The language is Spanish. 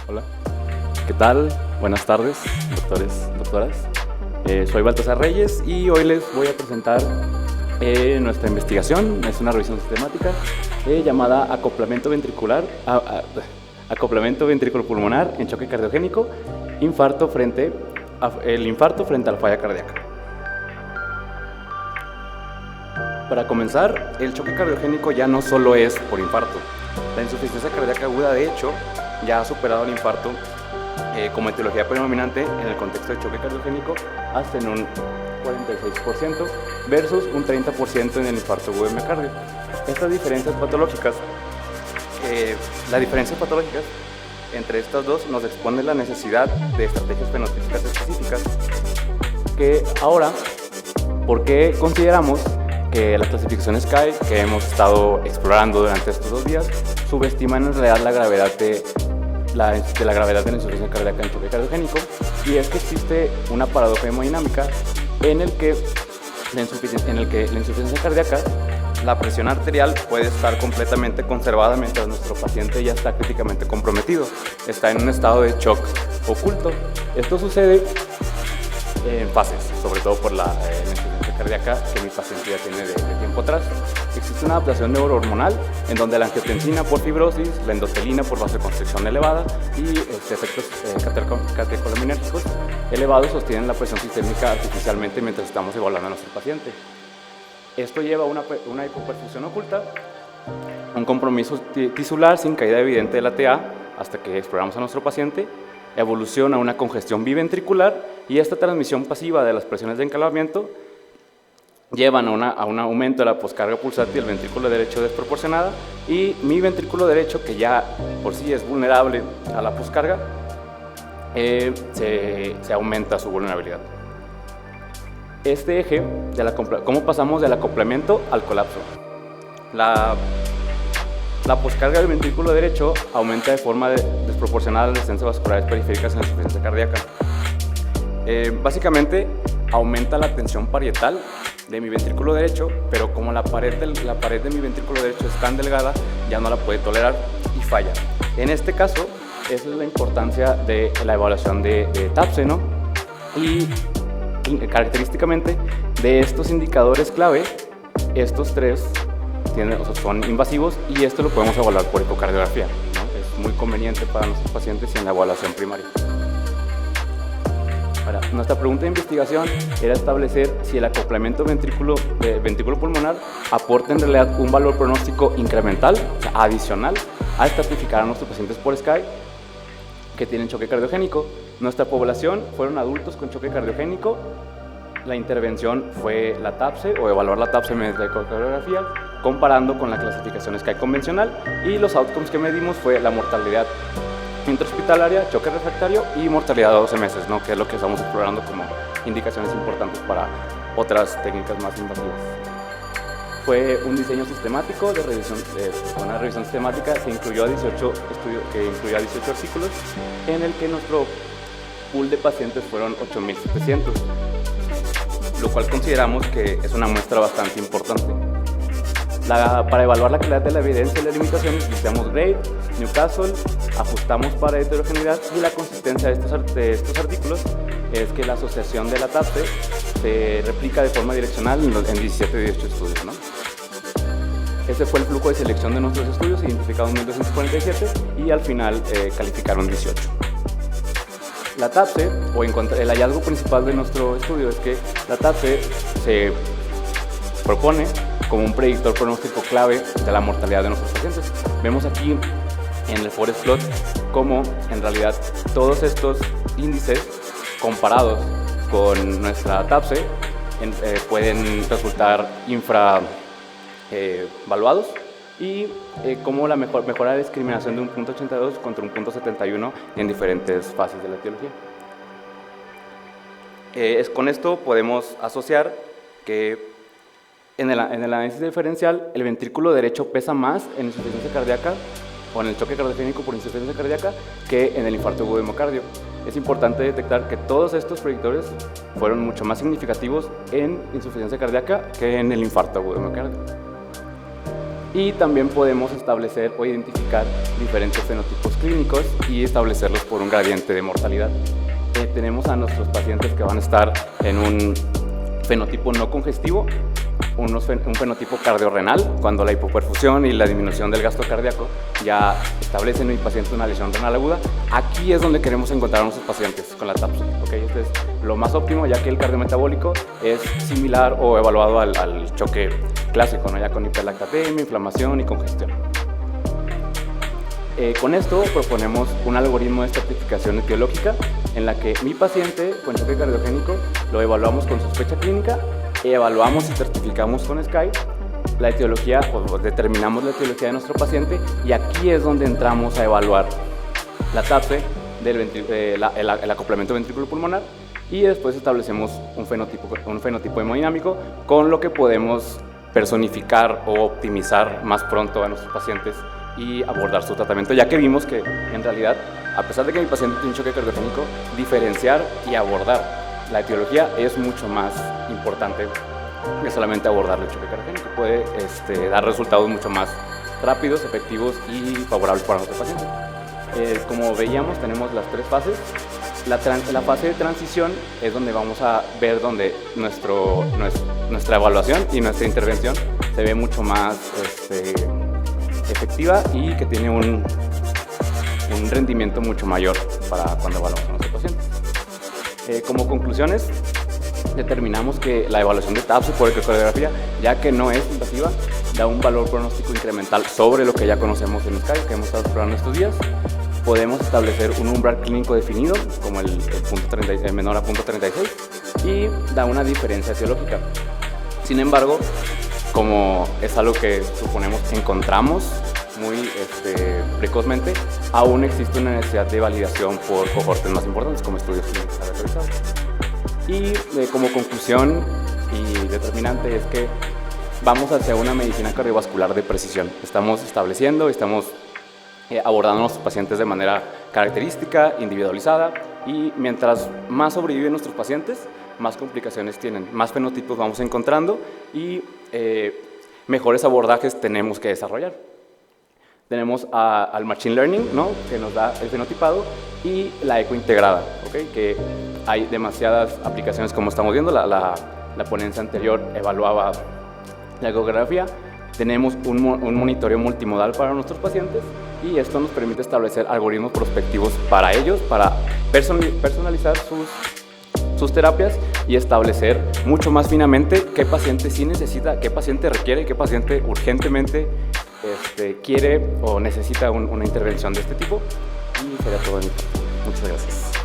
Hola, ¿qué tal? Buenas tardes, doctores, doctoras. Soy Baltasar Reyes y hoy les voy a presentar nuestra investigación. Es una revisión sistemática llamada acoplamiento ventrículo-pulmonar en choque cardiogénico, el infarto frente a la falla cardíaca. Para comenzar, el choque cardiogénico ya no solo es por infarto. La insuficiencia cardíaca aguda, de hecho, ya ha superado el infarto como etiología predominante en el contexto de choque cardiogénico hasta en un 46% versus un 30% en el infarto agudo de miocardio. Estas diferencias patológicas, entre estas dos nos expone la necesidad de estrategias fenotípicas específicas que ahora, ¿por qué consideramos que las clasificaciones SCAI que hemos estado explorando durante estos 2 días subestiman en realidad la gravedad de la insuficiencia cardíaca en choque cardiogénico? Y es que existe una paradoja hemodinámica en el que la insuficiencia cardíaca, la presión arterial puede estar completamente conservada mientras nuestro paciente ya está críticamente comprometido, está en un estado de shock oculto. Esto sucede en fases, sobre todo por la insuficiencia cardíaca que mi paciente ya tiene de tiempo atrás. Existe una adaptación neurohormonal en donde la angiotensina por fibrosis, la endotelina por vasoconstricción elevada y efectos catecolinérgicos elevados sostienen la presión sistémica artificialmente mientras estamos evaluando a nuestro paciente. Esto lleva a una hipoperfusión oculta, un compromiso tisular sin caída evidente de la TA hasta que exploramos a nuestro paciente, evoluciona a una congestión biventricular y esta transmisión pasiva de las presiones de encalamiento llevan a un aumento de la poscarga pulsátil del ventrículo derecho desproporcionada y mi ventrículo derecho, que ya por sí es vulnerable a la poscarga, se aumenta su vulnerabilidad. Este eje, ¿cómo pasamos del acoplamiento al colapso? La poscarga del ventrículo derecho aumenta de forma desproporcionada las resistencias vasculares periféricas en la insuficiencia cardíaca. Básicamente aumenta la tensión parietal de mi ventrículo derecho, pero como la pared de mi ventrículo derecho es tan delgada, ya no la puede tolerar y falla. En este caso, esa es la importancia de la evaluación de TAPSE, ¿no? Y característicamente de estos indicadores clave, estos tres son invasivos y esto lo podemos evaluar por ecocardiografía, ¿no? Es muy conveniente para nuestros pacientes y en la evaluación primaria. Ahora, nuestra pregunta de investigación era establecer si el acoplamiento ventrículo pulmonar aporta en realidad un valor pronóstico incremental, o sea, adicional, a estratificar a nuestros pacientes por SCAI que tienen choque cardiogénico. Nuestra población fueron adultos con choque cardiogénico. La intervención fue la TAPSE o evaluar la TAPSE mediante ecocardiografía, comparando con la clasificación SCAI convencional, y los outcomes que medimos fue la mortalidad intrahospitalaria, choque refractario y mortalidad a 12 meses, ¿no? Que es lo que estamos explorando como indicaciones importantes para otras técnicas más invasivas. Fue un diseño sistemático de una revisión sistemática que incluyó 18 artículos, en el que nuestro pool de pacientes fueron 8,700, lo cual consideramos que es una muestra bastante importante. Para evaluar la calidad de la evidencia y las limitaciones, utilizamos GRADE, Newcastle, ajustamos para heterogeneidad, y la consistencia de estos artículos es que la asociación de la TAPSE se replica de forma direccional en 17 de 18 estudios, ¿no? Ese fue el flujo de selección de nuestros estudios, identificados 1,247 y al final calificaron 18. La TAPSE, el hallazgo principal de nuestro estudio es que la TAPSE se propone como un predictor pronóstico clave de la mortalidad de nuestros pacientes. Vemos aquí en el forest plot cómo en realidad todos estos índices comparados con nuestra TAPSE pueden resultar infravaluados y cómo mejora la discriminación de un 0,82 contra un 0,71 en diferentes fases de la etiología. Con esto podemos asociar que en el análisis diferencial, el ventrículo derecho pesa más en insuficiencia cardíaca o en el choque cardiogénico por insuficiencia cardíaca que en el infarto agudo de miocardio. Es importante detectar que todos estos predictores fueron mucho más significativos en insuficiencia cardíaca que en el infarto agudo de miocardio. Y también podemos establecer o identificar diferentes fenotipos clínicos y establecerlos por un gradiente de mortalidad. Tenemos a nuestros pacientes que van a estar en un fenotipo no congestivo, un fenotipo cardiorrenal, cuando la hipoperfusión y la disminución del gasto cardíaco ya establecen en mi paciente una lesión renal aguda. Aquí es donde queremos encontrar a nuestros pacientes con la TAPS. ¿Okay? Este es lo más óptimo, ya que el cardiometabólico es similar o evaluado al choque clásico, ¿no? Ya con hiperlactatemia, inflamación y congestión. Con esto proponemos un algoritmo de estratificación etiológica en la que mi paciente con choque cardiogénico lo evaluamos con sospecha clínica, evaluamos y certificamos con SCAI la etiología, o determinamos la etiología de nuestro paciente, y aquí es donde entramos a evaluar la TAPSE, el acoplamiento ventrículo-pulmonar, y después establecemos un fenotipo hemodinámico con lo que podemos personificar o optimizar más pronto a nuestros pacientes y abordar su tratamiento, ya que vimos que en realidad, a pesar de que mi paciente tiene un choque cardiogénico, diferenciar y abordar la etiología es mucho más importante que solamente abordar el choque cardiogénico. Puede dar resultados mucho más rápidos, efectivos y favorables para nuestro paciente. Como veíamos, tenemos las tres fases. La fase de transición es donde vamos a ver donde nuestra evaluación y nuestra intervención se ve mucho más efectiva y que tiene un rendimiento mucho mayor para cuando evaluamos a nuestros pacientes. Como conclusiones, determinamos que la evaluación de TAPS por ecocardiografía, ya que no es invasiva, da un valor pronóstico incremental sobre lo que ya conocemos en SCAI, que hemos estado explorando estos días. Podemos establecer un umbral clínico definido, como el menor a 0.36, y da una diferencia etiológica. Sin embargo, como es algo que suponemos encontramos muy precozmente, aún existe una necesidad de validación por cohortes más importantes, como estudios clínicos realizados. Y como conclusión y determinante es que vamos hacia una medicina cardiovascular de precisión. Estamos estableciendo, estamos abordando a nuestros pacientes de manera característica, individualizada, y mientras más sobreviven nuestros pacientes, más complicaciones tienen, más fenotipos vamos encontrando y mejores abordajes tenemos que desarrollar. Tenemos al Machine Learning, ¿no?, que nos da el fenotipado, y la eco integrada, ¿okay?, que hay demasiadas aplicaciones, como estamos viendo. La ponencia anterior evaluaba la ecografía. Tenemos un monitoreo multimodal para nuestros pacientes, y esto nos permite establecer algoritmos prospectivos para ellos, para personalizar sus terapias y establecer mucho más finamente qué paciente sí necesita, qué paciente requiere, qué paciente urgentemente quiere o necesita una intervención de este tipo. Y sería todo de mi parte. Muchas gracias.